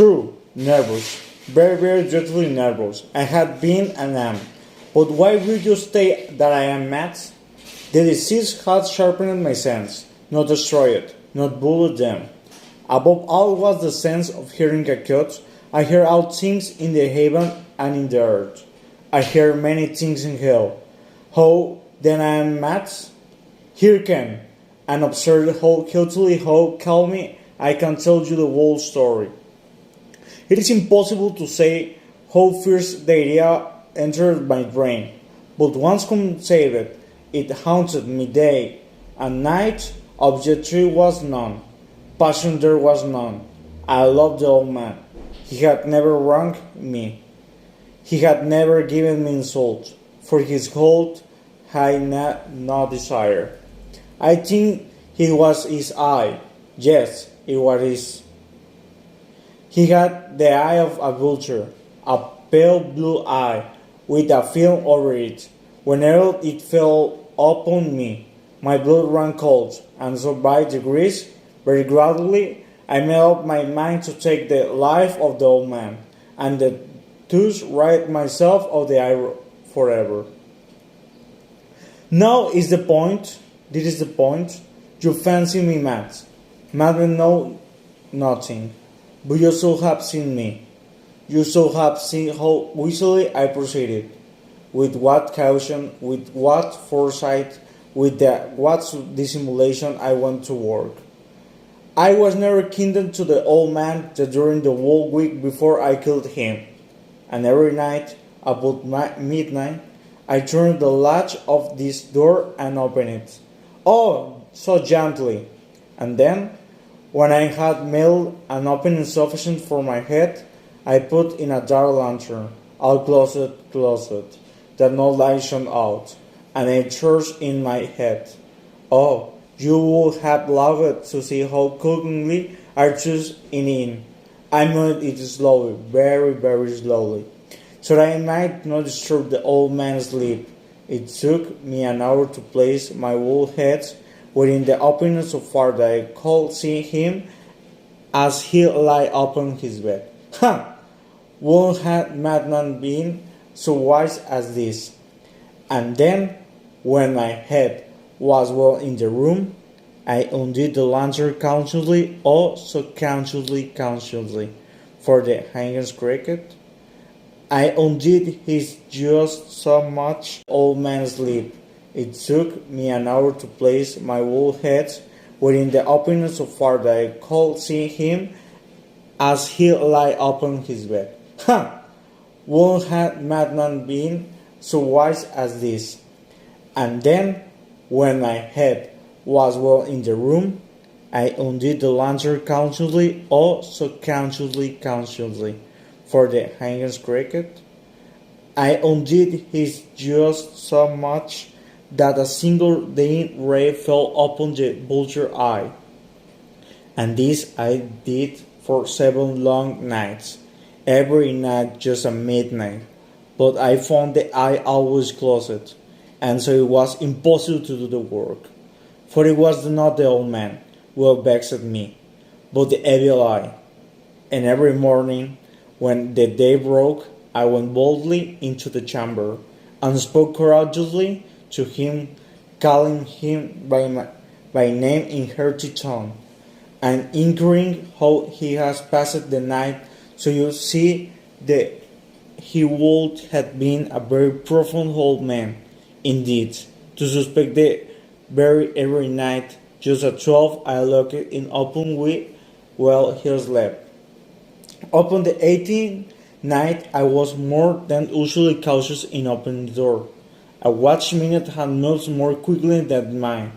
True, nervous. Very, very dreadfully nervous. I had been and am. But why would you say that I am mad? The disease had sharpened my sense, not destroyed, not bullied them. Above all was the sense of hearing a cut. I hear all things in the heaven and in the earth. I hear many things in hell. How then I am mad? Hearken, and observe how cutely, how calmly I can tell you the whole story. It is impossible to say how first the idea entered my brain, but once conceived, it haunted me day and night. Objective was none, passion there was none. I loved the old man. He had never wronged me. He had never given me insult. For his gold I had no desire. I think it was his eye. Yes, it was his. He had the eye of a vulture, a pale blue eye, with a film over it. Whenever it fell upon me, my blood ran cold, and so by degrees, very gradually, I made up my mind to take the life of the old man, and thus rid myself of the eye forever. Now is the point, this is the point, you fancy me mad. Madmen know nothing, but you so have seen me. You so have seen how easily I proceeded, with what caution, with what foresight, with what dissimulation I went to work. I was never kindred to the old man that during the whole week before I killed him, and every night, about midnight, I turned the latch of this door and opened it. Oh, so gently! And then, when I had made an opening sufficient for my head, I put in a dark lantern, all closed, that no light shone out, and I searched in my head. Oh, you would have loved to see how cunningly I chose in. I moved it slowly, very, very slowly, so that I might not disturb the old man's sleep. It took me an hour to place my whole head within the opening so far that I could see him as he lay upon his bed. Ha! Would had madman been so wise as this? And then, when my head was well in the room, I undid the lantern cautiously, oh so cautiously, for the hangers cricket. I undid his just so much old man's sleep. It took me an hour to place my whole head within the opening so far that I could see him as he lay upon his bed. Ha! Would had madman been so wise as this? And then, when my head was well in the room, I undid the lantern cautiously, oh so cautiously, for the hangers cricket. I undid his just so much that a single dim ray fell upon the vulture eye. And this I did for 7 long nights, every night just at midnight. But I found the eye always closed, and so it was impossible to do the work. For it was not the old man who vexed me, but the evil eye. And every morning, when the day broke, I went boldly into the chamber, and spoke courageously to him, calling him by name in hearty tone, and inquiring how he has passed the night. So you see that he would have been a very profound old man, indeed, to suspect the very every night, just at 12 I looked in upon while he slept. Upon the 18th night I was more than usually cautious in opening the door. A watch minute had moved more quickly than mine.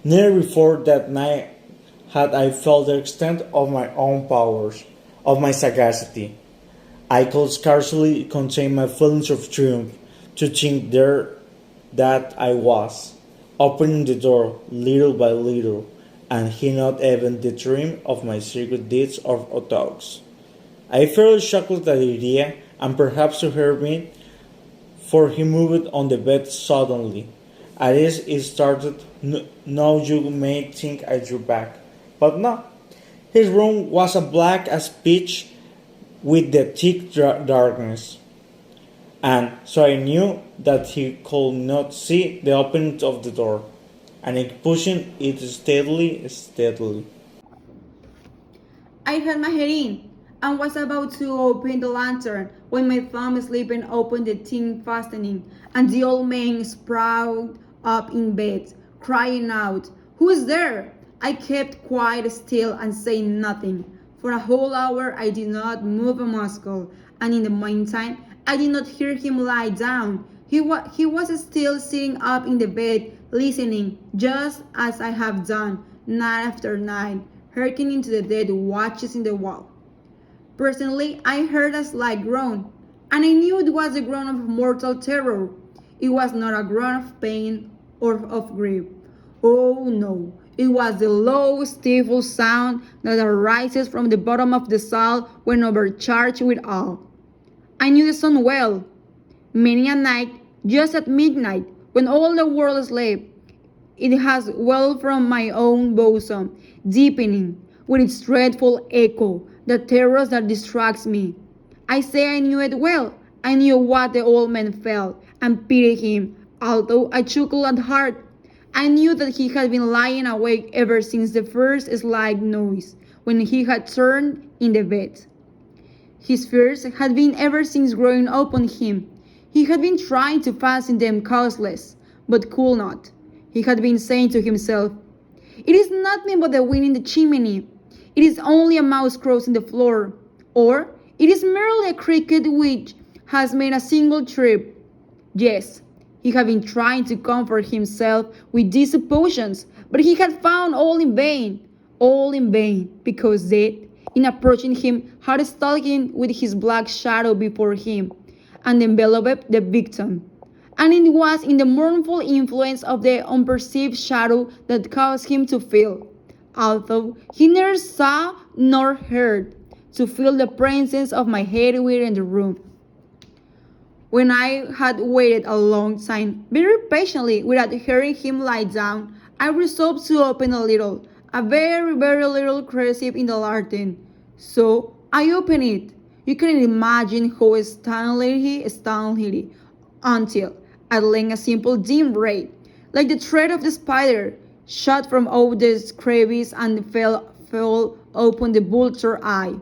Never before that night had I felt the extent of my own powers, of my sagacity. I could scarcely contain my feelings of triumph to think there that I was, opening the door little by little, and he not even the dream of my secret deeds or thoughts. I fairly shocked at the idea, and perhaps to hear me, for he moved on the bed suddenly. At this it started. Now you may think I drew back, but no. His room was as black as pitch, with the thick darkness, and so I knew that he could not see the opening of the door, and I pushing it steadily. I had my head in and was about to open the lantern when my thumb slipped and opened the tin fastening, and the old man sprawled up in bed, crying out, "Who's there?" I kept quite still and said nothing. For a whole hour I did not move a muscle, and in the meantime I did not hear him lie down. He was still sitting up in the bed, listening, just as I have done, night after night, hearkening to the dead watches in the wall. Presently I heard a slight groan, and I knew it was a groan of mortal terror. It was not a groan of pain or of grief. Oh no, it was the low, stifled sound that arises from the bottom of the soul when overcharged with awe. I knew the sound well. Many a night, just at midnight, when all the world slept, it has welled from my own bosom, deepening, with its dreadful echo, the terror that distracts me. I say I knew it well. I knew what the old man felt, and pitied him, although I chuckled at heart. I knew that he had been lying awake ever since the first slight noise, when he had turned in the bed. His fears had been ever since growing upon him. He had been trying to fasten them causeless, but could not. He had been saying to himself, "It is nothing but the wind in the chimney. It is only a mouse crossing the floor. Or it is merely a cricket which has made a single trip." Yes, he had been trying to comfort himself with these suppositions, but he had found all in vain, because death, in approaching him, had stalked in with his black shadow before him, and enveloped the victim. And it was in the mournful influence of the unperceived shadow that caused him to feel, although he neither saw nor heard, to feel the presence of my head within the room. When I had waited a long time, very patiently, without hearing him lie down, I resolved to open a very little crevice in the lantern. So I opened it. You can imagine how stunningly, until at length a simple dim ray, like the thread of the spider, shot from out the crevice and fell upon the vulture eye.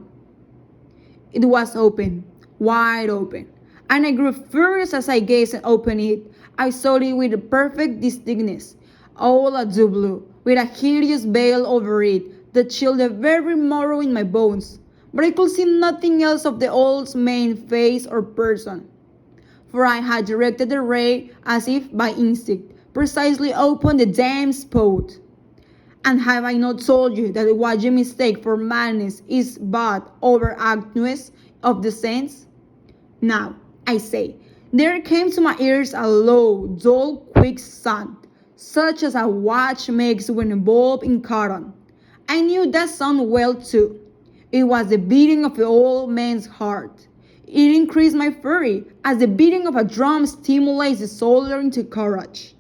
It was open, wide open, and I grew furious as I gazed and opened it. I saw it with perfect distinctness, all a blue, with a hideous veil over it that chilled the very marrow in my bones. But I could see nothing else of the old man's face or person, for I had directed the ray, as if by instinct, precisely upon the damned spot. And have I not told you that what you mistake for madness is but overacuteness of the sense? Now, I say, there came to my ears a low, dull, quick sound, such as a watch makes when involved in cotton. I knew that sound well too. It was the beating of the old man's heart. It increased my fury, as the beating of a drum stimulates the soldier into courage.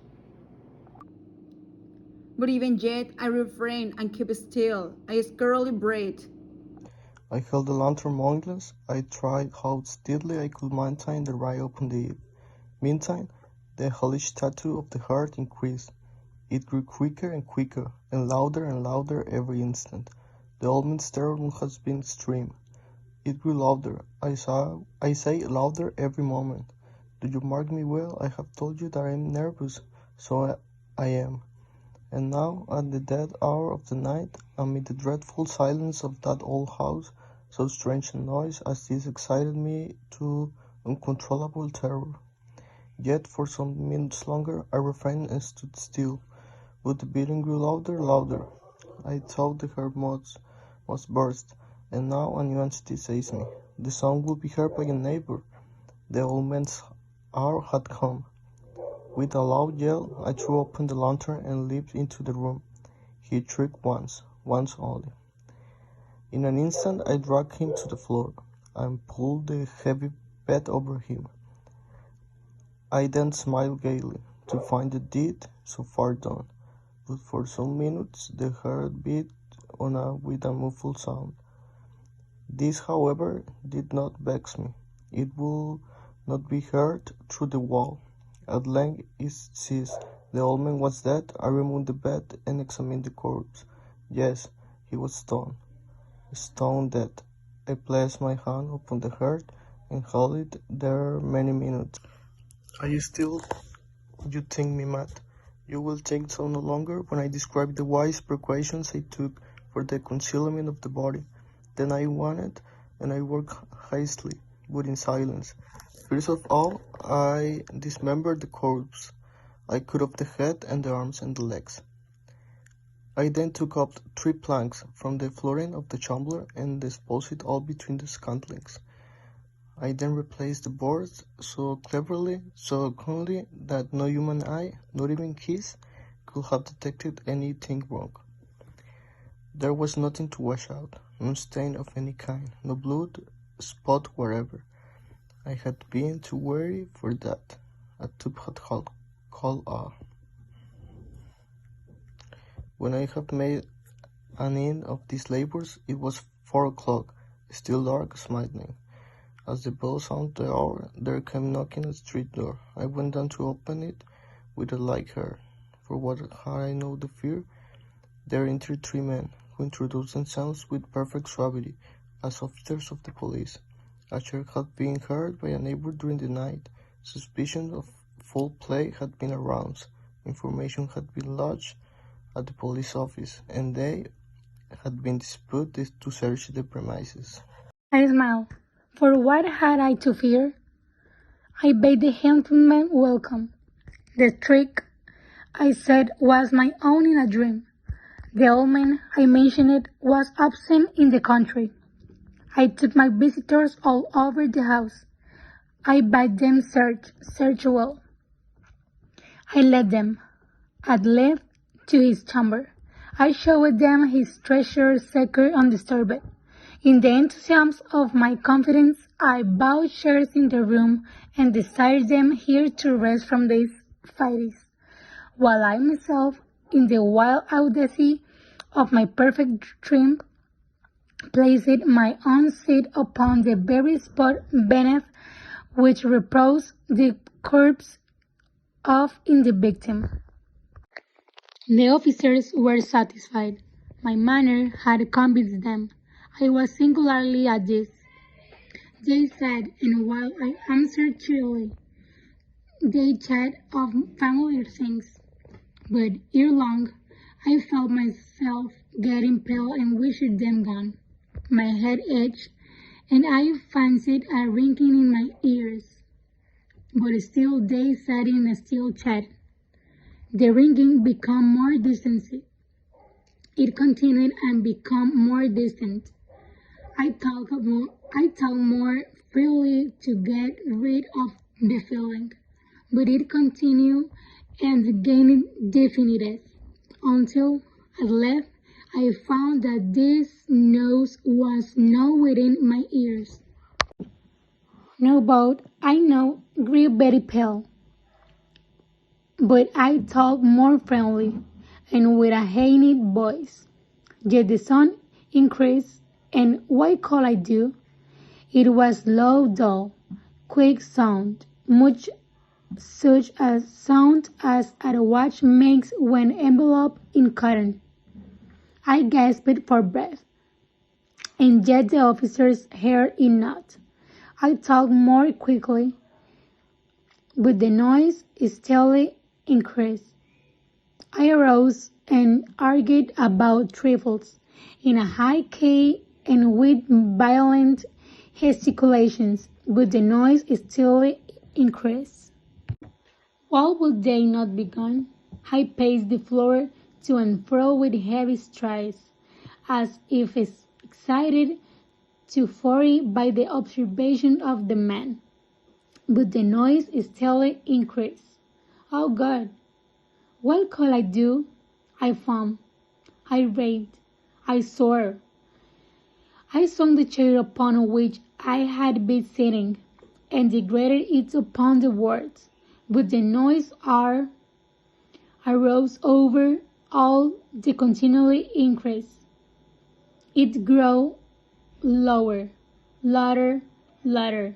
But even yet I refrained and kept still. I scarcely breathed. I held the lantern motionless. I tried how steadily I could maintain the ray upon it. Meantime, the hellish tattoo of the heart increased. It grew quicker and quicker, and louder every instant. The old man's terror must have been extreme. It grew louder. I say louder every moment. Do you mark me well? I have told you that I am nervous, so I am. And now, at the dead hour of the night, amid the dreadful silence of that old house, so strange a noise as this excited me to uncontrollable terror. Yet for some minutes longer I refrained and stood still, but the beating grew louder. I thought the heart must burst, and now a new anxiety seized me. The sound would be heard by a neighbor. The old man's hour had come. With a loud yell, I threw open the lantern and leaped into the room. He shrieked once only. In an instant I dragged him to the floor, and pulled the heavy bed over him. I then smiled gaily, to find the deed so far done, but for some minutes the heart beat on with a muffled sound. This, however, did not vex me. It would not be heard through the wall. At length it ceased. The old man was dead. I removed the bed and examined the corpse. Yes, he was stone. Stone dead. I placed my hand upon the heart and held it there many minutes. Are you still? You think me mad? You will think so no longer when I describe the wise precautions I took for the concealment of the body. Then I wanted, and I worked hastily, but in silence. First of all, I dismembered the corpse. I cut off the head and the arms and the legs. I then took up 3 planks from the flooring of the chamber and disposed it all between the scantlings. I then replaced the boards so cleverly, so cunningly, that no human eye, not even his, could have detected anything wrong. There was nothing to wash out, no stain of any kind, no blood spot wherever. I had been too wary for that. A tube had called off. When I had made an end of these labors, it was 4 o'clock, still dark as midnight. As the bell sounded the hour, there came knocking at the street door. I went down to open it with a light heart. For what had I known the fear? There entered 3 men, who introduced themselves with perfect suavity as officers of the police. A shot had been heard by a neighbor during the night. Suspicion of foul play had been aroused. Information had been lodged at the police office, and they had been disputed to search the premises. I smiled. For what had I to fear? I bade the gentleman welcome. The trick, I said, was my own in a dream. The old man, I mentioned, was absent in the country. I took my visitors all over the house. I bade them search well. I led them, at length, to his chamber. I showed them his treasure secure undisturbed. In the enthusiasm of my confidence, I bought shares in the room and desired them here to rest from these fights, while I myself, in the wild audacity of my perfect dream, placed my own seat upon the very spot beneath which reposed the corpse of the victim. The officers were satisfied. My manner had convinced them. I was singularly at ease. They said, and while I answered cheerily, they chatted of familiar things. But ere long, I felt myself getting pale and wished them gone. My head ached, and I fancied a ringing in my ears. But still they sat in a still chat. The ringing became more distant. It continued and became more distant. I talked more freely to get rid of the feeling, but it continued and gained definiteness, until at length I found that this noise was not within my ears. No both, I know, grew very pale, but I talked more friendly and with a hated voice. Yet the sound increased, and what could I do? It was low, dull, quick sound, much such a sound as a watch makes when enveloped in cotton. I gasped for breath, and yet the officers heard it not. I talked more quickly, but the noise steadily increased. I arose and argued about trifles in a high key and with violent gesticulations, but the noise steadily increased. Why would they not be gone? I paced the floor to and fro with heavy strides, as if excited to fury by the observation of the man. But the noise steadily increased. Oh God! What could I do? I foamed. I raved. I swore. I swung the chair upon which I had been sitting, and degraded it upon the words. But the noise arose over all the continually increase. It grew lower, louder, louder,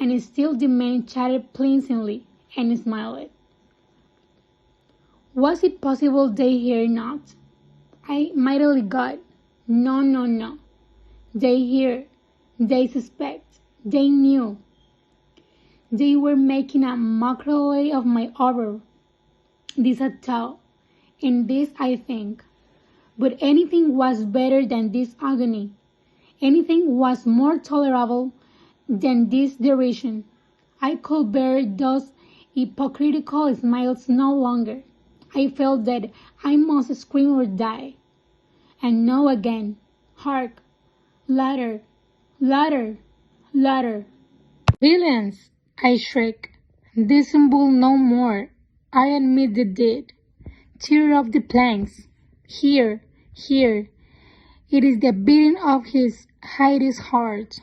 and still the man chatted pleasantly and smiled. Was it possible they heard not? I mightily God. No, no, no. They hear, they suspect, they knew. They were making a mockery of my horror. This I thought, and this I think. But anything was better than this agony. Anything was more tolerable than this derision. I could bear those hypocritical smiles no longer. I felt that I must scream or die. And now again, hark, louder, louder, louder. Villains, I shriek. Dissemble no more. I admit the deed. Tear off the planks. Here, here. It is the beating of his hideous heart.